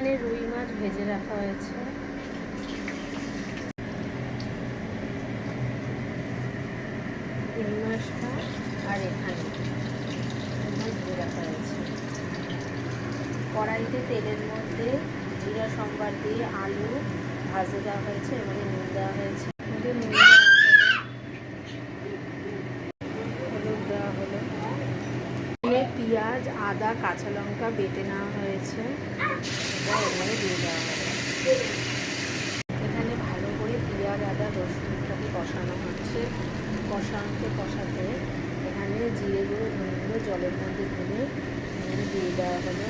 এখানে রুই মাছ ভেজে রাখা হয়েছে। রুই মাছটা আর এখানে ভেজে রাখা হয়েছে। কড়াইতে তেলের মধ্যে জিরা সম্বার দিয়ে আলু ভাজে দেওয়া হয়েছে, এর মধ্যে নুন দেওয়া হয়েছে, হলুদ দেওয়া হলো, পেঁয়াজ আদা কাঁচা লঙ্কা বেটে নেওয়া হয়েছে, এটা এর মধ্যে দিয়ে দেওয়া হবে। এখানে ভালো করে পেঁয়াজ আদা রসুনটাকে কষানো হচ্ছে। কষাতে এখানে জিরে গুঁড়ো ধনে গুঁড়ো জলের মধ্যে ধরে এখানে দিয়ে দেওয়া হলো।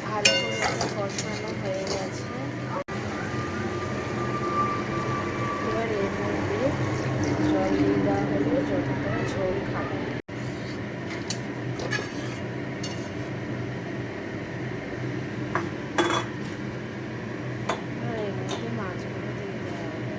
ভালো করে কষানো হয়ে গেছে। এবার এর মধ্যে জল দিয়ে দেওয়া হলো যতটা ঝোল খাবে। এর মধ্যে মাছগুলো দিয়ে দেওয়া হলো।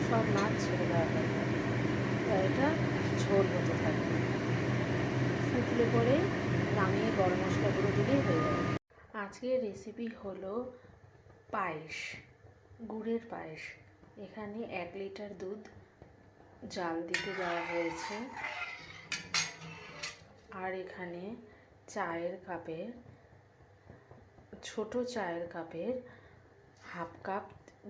সব মাছ ছেড়ে দেওয়া হবে, এটা ঝোল হতে থাকবে। ফুটলে পরে নামিয়ে গরম মশলা গুঁড়ো দিলেই হয়ে যাবে। আজকের রেসিপি হলো পায়েস, গুড়ের পায়েস। এখানে 1 লিটার দুধ জাল দিতে দেওয়া হয়েছে, আর এখানে চায়ের কাপের ছোট চায়ের কাপের হাফ কাপ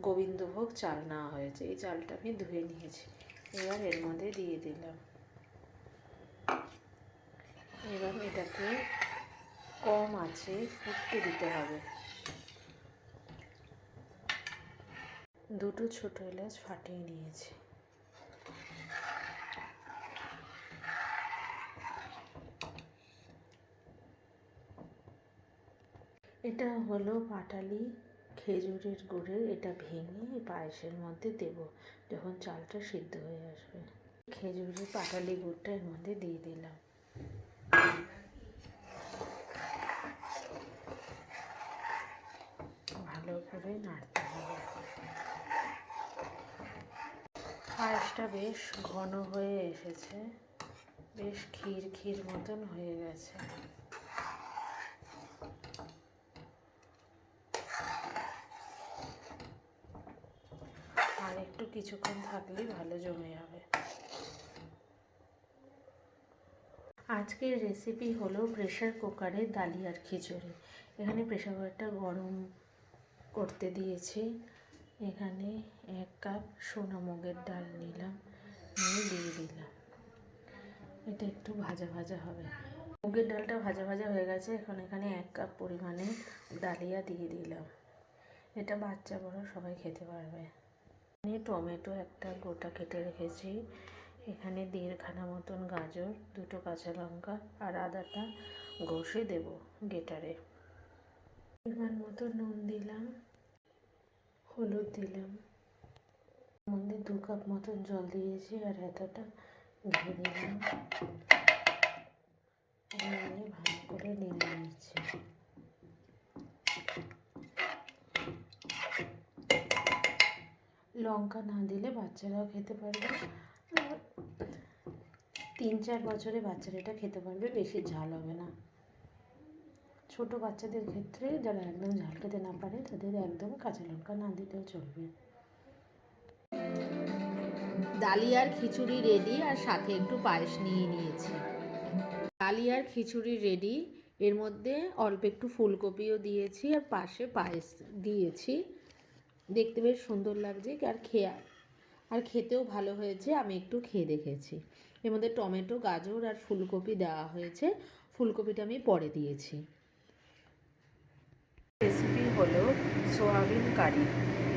গোবিন্দভোগ চাল নেওয়া হয়েছে। এই চালটা আমি ধুয়ে নিয়েছি, এবার এর মধ্যে দিয়ে দিলাম। এবার এটাকে কম আঁচে ফুটতে দিতে হবে। 2টো ছোট এলাচ ফাটিয়ে নিয়েছি। এটা হলো পাটালি খেজুরের গুড়ের, এটা ভেঙে পায়েসের মধ্যে দেব যখন চালটা সিদ্ধ হয়ে আসবে। খেজুরের পাটালি গুড়টা এর মধ্যে দিয়ে দিলাম। ভালো করে নাড়তে হবে। পায়েসটা বেশ ঘন হয়ে এসেছে, বেশ ক্ষীর ক্ষীর মতন হয়ে গেছে। আর একটু কিছুক্ষণ থাকলেই ভালো জমে যাবে। আজকের রেসিপি হলো প্রেসার কুকারে ডালিয়ার খিচুড়ি। এখানে প্রেসার কুকারটা গরম করতে দিয়েছি। এখানে 1 কাপ সোনা মুগের ডাল নিলাম, নিয়ে দিয়ে দিলাম। এটা একটু ভাজা ভাজা হবে। মুগের ডালটা ভাজা ভাজা হয়ে গেছে। এখন এখানে 1 কাপ পরিমাণে ডালিয়া দিয়ে দিলাম। এটা বাচ্চা বড় সবাই খেতে পারবে। টমেটো একটা গোটা কেটে রেখেছি। এখানে 1.5 খানা মতন গাজর, 2টো কাঁচা লঙ্কা আর আদাটা ঘষে দেব গ্রেটারে। পরিমাণ মতো নুন দিলাম, হলুদ দিলাম, মধ্যে 2 কাপ মতন জল দিয়েছি আর এতটা ঘি দিলাম। ভালো করে নেড়ে নিচ্ছি। লঙ্কা না দিলে বাচ্চারাও খেতে পারবে, 3-4 বছরে বাচ্চারা এটা খেতে পারবে, বেশি ঝাল হবে না। ছোট বাচ্চাদের ক্ষেত্রে যারা একদম ঝাল খেতে না পারে তাদের একদম কাঁচা লঙ্কা না দিলেও চলবে। ডালিয়ার খিচুড়ি রেডি, আর সাথে একটু পায়েস নিয়ে নিয়েছি। ডালিয়ার খিচুড়ি রেডি। এর মধ্যে অল্প একটু ফুলকপিও দিয়েছি আর পাশে পায়েস দিয়েছি। দেখতে বেশ সুন্দর লাগছে আর খেতেও ভালো হয়েছে। আমি একটু খেয়ে দেখেছি। এর মধ্যে টমেটো, গাজর আর ফুলকপি দেওয়া হয়েছে। ফুলকপিটা আমি পরে দিয়েছি। রেসিপি হলো সোয়াবিন কারি।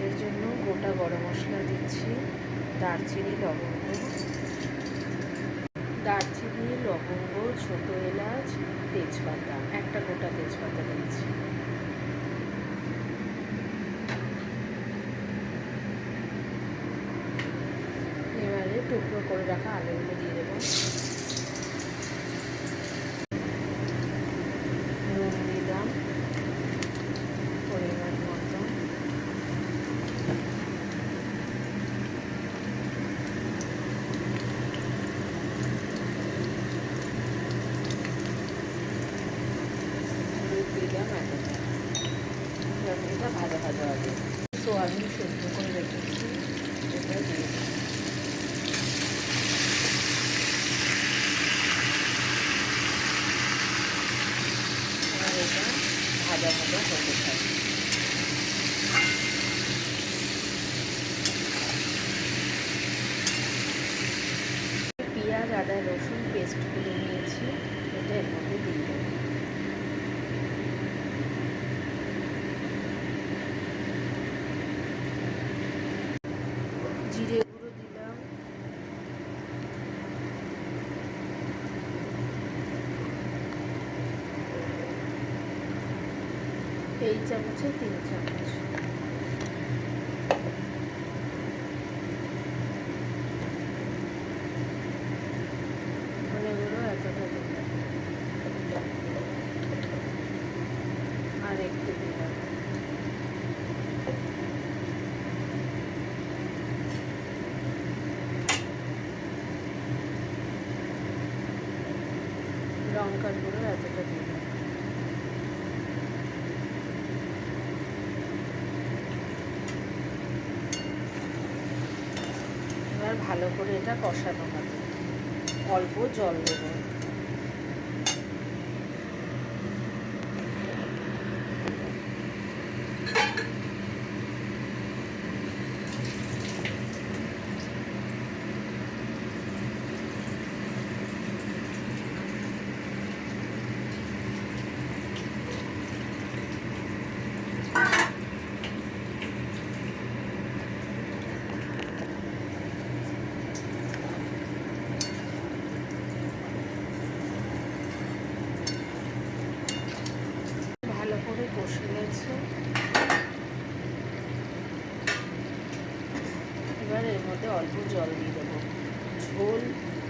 এর জন্য গোটা গরম মশলা দিচ্ছি, দারচিনি, লবঙ্গ, ছোটো এলাচ, তেজপাতা, একটা গোটা তেজপাতা দিচ্ছি। এবারে টুকরো করে রাখা আলুগুলো দিয়ে দেবো। নুন দিলাম পরিমাণ মতো। দিলাম এতটা। এটা ভাজা ভাজা হবে। সোয়াবিন সেদ্ধ করে রেখেছি, এটা দিয়ে দিই। আর এটা ভাজা ভাজা হতে থাকে। পেঁয়াজ, আদা, রসুন পেস্ট করে নিয়েছি, এটা এর মধ্যে দিয়ে দেবো। জিরে গুঁড়ো দিলাম, এই চামচে 3 চামচ। ধনে গুঁড়ো এতটা দিলাম, আর একটু দিলাম। লঙ্কার গুঁড়ো এতটা দিলাম। এবার ভালো করে এটা কষানো হবে, অল্প জল দেব। ভালো করে কষে নিয়েছে। এবার এর মধ্যে অল্প জল দিয়ে দেবো,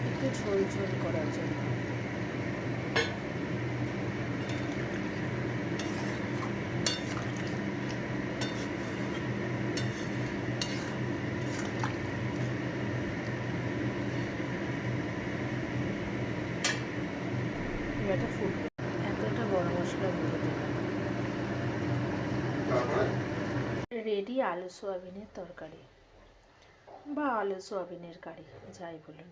একটু ঝোল ঝোল করার জন্য। এটা ফুটবে। এতটা গরম মশলা গুঁড়ো দিলাম। রেডি আলু সোয়াবিনের তরকারি বা আলু সোয়াবিনের কারি, যাই বলুন।